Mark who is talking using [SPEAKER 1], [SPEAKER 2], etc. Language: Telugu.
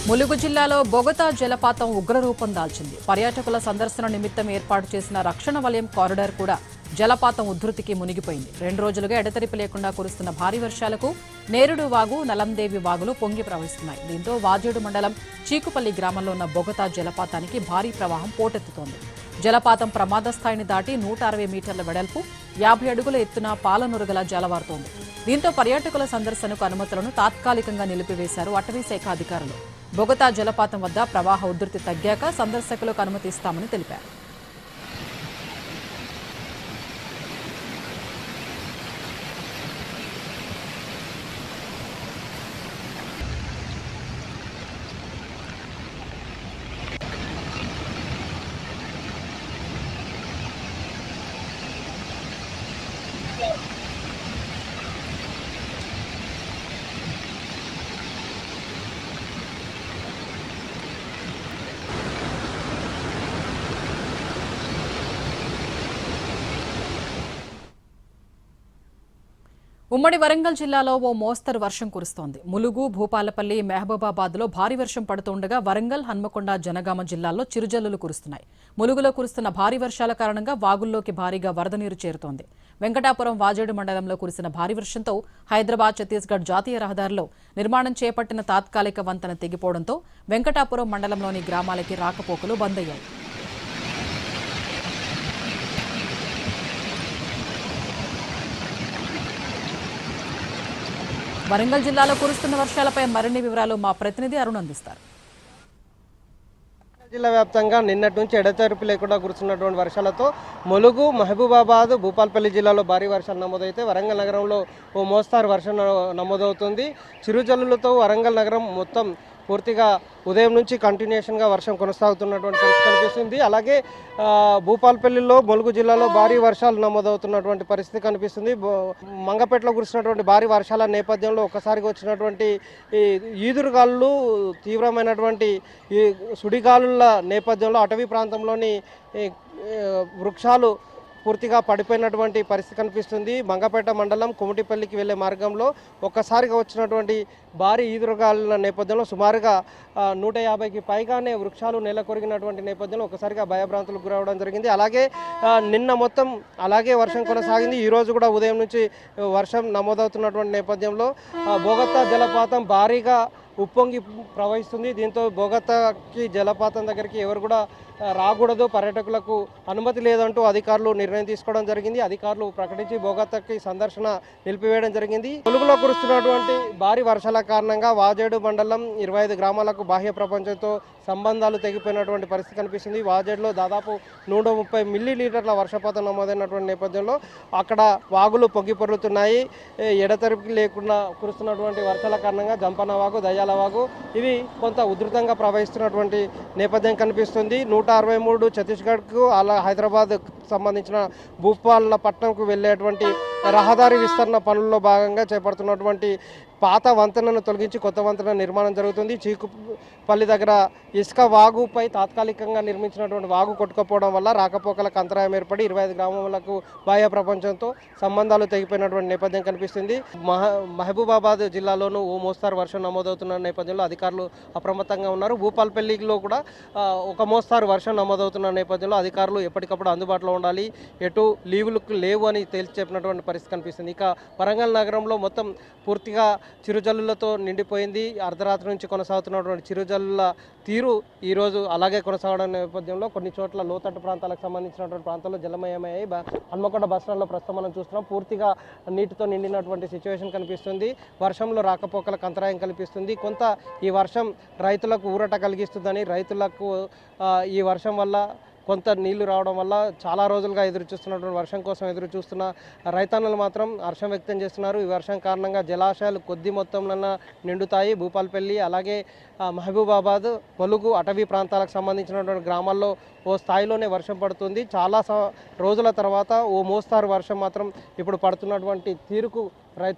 [SPEAKER 1] ములుగు జిల్లాలో బొగతా జలపాతం ఉగ్రరూపం దాల్చింది. పర్యాటకుల సందర్శన నిమిత్తం ఏర్పాటు చేసిన రక్షణ వలయం కారిడార్ కూడా జలపాతం ఉధృతికి మునిగిపోయింది. 2 రోజులుగా ఎడతెరిపి లేకుండా కురుస్తున్న భారీ వర్షాలకు నేరుడు వాగు, నలందేవి వాగులు పొంగి ప్రవహిస్తున్నాయి. దీంతో వాజేడు మండలం చీకుపల్లి గ్రామంలో ఉన్న బొగతా జలపాతానికి భారీ ప్రవాహం పోటెత్తుతోంది. జలపాతం ప్రమాద స్థాయిని దాటి 160 మీటర్ల వెడల్పు, 50 అడుగుల ఎత్తున పాలనురగల జలవారుతోంది. దీంతో పర్యాటకుల సందర్శనకు అనుమతులను తాత్కాలికంగా నిలిపివేశారు అటవీ శాఖ అధికారులు. బొగతా జలపాతం వద్ద ప్రవాహ ఉధృతి తగ్గాక సందర్శకులకు అనుమతిస్తామని తెలిపారు. ఉమ్మడి వరంగల్ జిల్లాలో ఓ మోస్తరు వర్షం కురుస్తోంది. ములుగు, భూపాలపల్లి, మహబూబాబాద్లో భారీ వర్షం పడుతుండగా వరంగల్, హన్మకొండ, జనగామ జిల్లాల్లో చిరుజల్లులు కురుస్తున్నాయి. ములుగులో కురుస్తున్న భారీ వర్షాల కారణంగా వాగుల్లోకి భారీగా వరద నీరు చేరుతోంది. వెంకటాపురం, వాజేడు మండలంలో కురిసిన భారీ వర్షంతో హైదరాబాద్, ఛత్తీస్గఢ్ జాతీయ రహదారిలో నిర్మాణం చేపట్టిన తాత్కాలిక వంతెన తెగిపోవడంతో వెంకటాపురం మండలంలోని గ్రామాలకి రాకపోకలు బంద్ అయ్యాయి. వరంగల్ జిల్లాలో కురుస్తున్న వర్షాలపై మరిన్ని వివరాలు మా ప్రతినిధి అరుణ్ అందిస్తారు.
[SPEAKER 2] జిల్లా వ్యాప్తంగా నిన్నటి నుంచి ఎడతెరిపి లేకుండా కురుస్తున్నటువంటి వర్షాలతో ములుగు, మహబూబాబాద్, భూపాలపల్లి జిల్లాలో భారీ వర్షాలు నమోదైతే వరంగల్ నగరంలో ఓ మోస్తారు వర్షం నమోదవుతుంది. చిరుజల్లులతో వరంగల్ నగరం మొత్తం పూర్తిగా ఉదయం నుంచి కంటిన్యూషన్గా వర్షం కొనసాగుతున్నటువంటి పరిస్థితి కనిపిస్తుంది. అలాగే భూపాలపల్లిలో, ములుగు జిల్లాలో భారీ వర్షాలు నమోదవుతున్నటువంటి పరిస్థితి కనిపిస్తుంది. మంగపేటలో కురిసినటువంటి భారీ వర్షాల నేపథ్యంలో ఒక్కసారిగా వచ్చినటువంటి ఈదురుగాలులు, తీవ్రమైనటువంటి ఈ సుడిగాలుల నేపథ్యంలో అటవీ ప్రాంతంలోని వృక్షాలు పూర్తిగా పడిపోయినటువంటి పరిస్థితి కనిపిస్తుంది. మంగపేట మండలం కుమటిపల్లికి వెళ్లే మార్గంలో ఒక్కసారిగా వచ్చినటువంటి భారీ ఈదురుగాలుల నేపథ్యంలో సుమారుగా 150కి పైగానే వృక్షాలు నెలకొరిగినటువంటి నేపథ్యంలో ఒకసారిగా భయభ్రాంతులకు గురవడం జరిగింది. అలాగే నిన్న మొత్తం అలాగే వర్షం కొనసాగింది. ఈరోజు కూడా ఉదయం నుంచి వర్షం నమోదవుతున్నటువంటి నేపథ్యంలో బొగతా జలపాతం భారీగా ఉప్పొంగి ప్రవహిస్తుంది. దీంతో బొగతాకి జలపాతం దగ్గరికి ఎవరు కూడా రాకూడదు, పర్యాటకులకు అనుమతి లేదంటూ అధికారులు నిర్ణయం తీసుకోవడం జరిగింది. అధికారులు ప్రకటించి బొగతాకి సందర్శన నిలిపివేయడం జరిగింది. ములుగులో కురుస్తున్నటువంటి భారీ వర్షాల కారణంగా వాజేడు మండలం 25 గ్రామాలకు బాహ్య ప్రపంచంతో సంబంధాలు తెగిపోయినటువంటి పరిస్థితి కనిపిస్తుంది. వాజేడులో దాదాపు 130 మిల్లీలీటర్ల వర్షపాతం నమోదైనటువంటి నేపథ్యంలో అక్కడ వాగులు పొంగి పొర్లుతున్నాయి. ఎడతెరిపి లేకుండా కురుస్తున్నటువంటి వర్షాల కారణంగా జంపన్న వాగు, దయ్యాల వాగు ఇవి కొంత ఉధృతంగా ప్రవహిస్తున్నటువంటి నేపథ్యం కనిపిస్తుంది. 163 ఛత్తీస్గఢ్కు, అలా హైదరాబాద్ సంబంధించిన భూపాలపట్నంకు వెళ్ళేటువంటి రహదారి విస్తరణ పనుల్లో భాగంగా చేపడుతున్నటువంటి పాత వంతెనను తొలగించి కొత్త వంతెన నిర్మాణం జరుగుతుంది. చీకుపల్లి దగ్గర ఇసుక వాగుపై తాత్కాలికంగా నిర్మించినటువంటి వాగు కొట్టుకుపోవడం వల్ల రాకపోకలకు అంతరాయం ఏర్పడి 25 గ్రామాలకు బాహ్య ప్రపంచంతో సంబంధాలు తెగిపోయినటువంటి నేపథ్యం కనిపిస్తుంది. మహబూబాబాద్ జిల్లాలోనూ ఓ మోస్తారు వర్షం నమోదవుతున్న నేపథ్యంలో అధికారులు అప్రమత్తంగా ఉన్నారు. భూపాలపల్లిలో కూడా ఒక మోస్తారు వర్షం నమోదవుతున్న నేపథ్యంలో అధికారులు ఎప్పటికప్పుడు అందుబాటులో ఉండాలి, ఎటు లీవులకు లేవు అని తేల్చి చెప్పినటువంటి పరిస్థితి కనిపిస్తుంది. ఇక వరంగల్ నగరంలో మొత్తం పూర్తిగా చిరుజల్లులతో నిండిపోయింది. అర్ధరాత్రి నుంచి కొనసాగుతున్నటువంటి చిరుజల్లుల తీరు ఈరోజు అలాగే కొనసాగడం నేపథ్యంలో కొన్ని చోట్ల లోతట్టు ప్రాంతాలకు సంబంధించినటువంటి ప్రాంతాల్లో జలమయమయ్యాయి. హన్మకొండ బస్ స్టాండ్లో ప్రస్తుతం మనం చూస్తున్నాం, పూర్తిగా నీటితో నిండినటువంటి సిచ్యువేషన్ కనిపిస్తుంది. వర్షంలో రాకపోకలకు అంతరాయం కల్పిస్తుంది. కొంత ఈ వర్షం రైతులకు ఊరట కలిగిస్తుందని, రైతులకు ఈ వర్షం వల్ల కొంత నీళ్లు రావడం వల్ల చాలా రోజులుగా ఎదురు చూస్తున్నటువంటి వర్షం కోసం ఎదురు చూస్తున్న రైతన్నలు మాత్రం హర్షం వ్యక్తం చేస్తున్నారు. ఈ వర్షం కారణంగా జలాశయాలు కొద్ది మొత్తంలో నిండుతాయి. భూపాలపల్లి, అలాగే మహబూబాబాద్, ములుగు అటవీ ప్రాంతాలకు సంబంధించినటువంటి గ్రామాల్లో ఓ స్థాయిలోనే వర్షం పడుతుంది. చాలా రోజుల తర్వాత ఓ మోస్తారు వర్షం మాత్రం ఇప్పుడు పడుతున్నటువంటి తీరుకు రైతు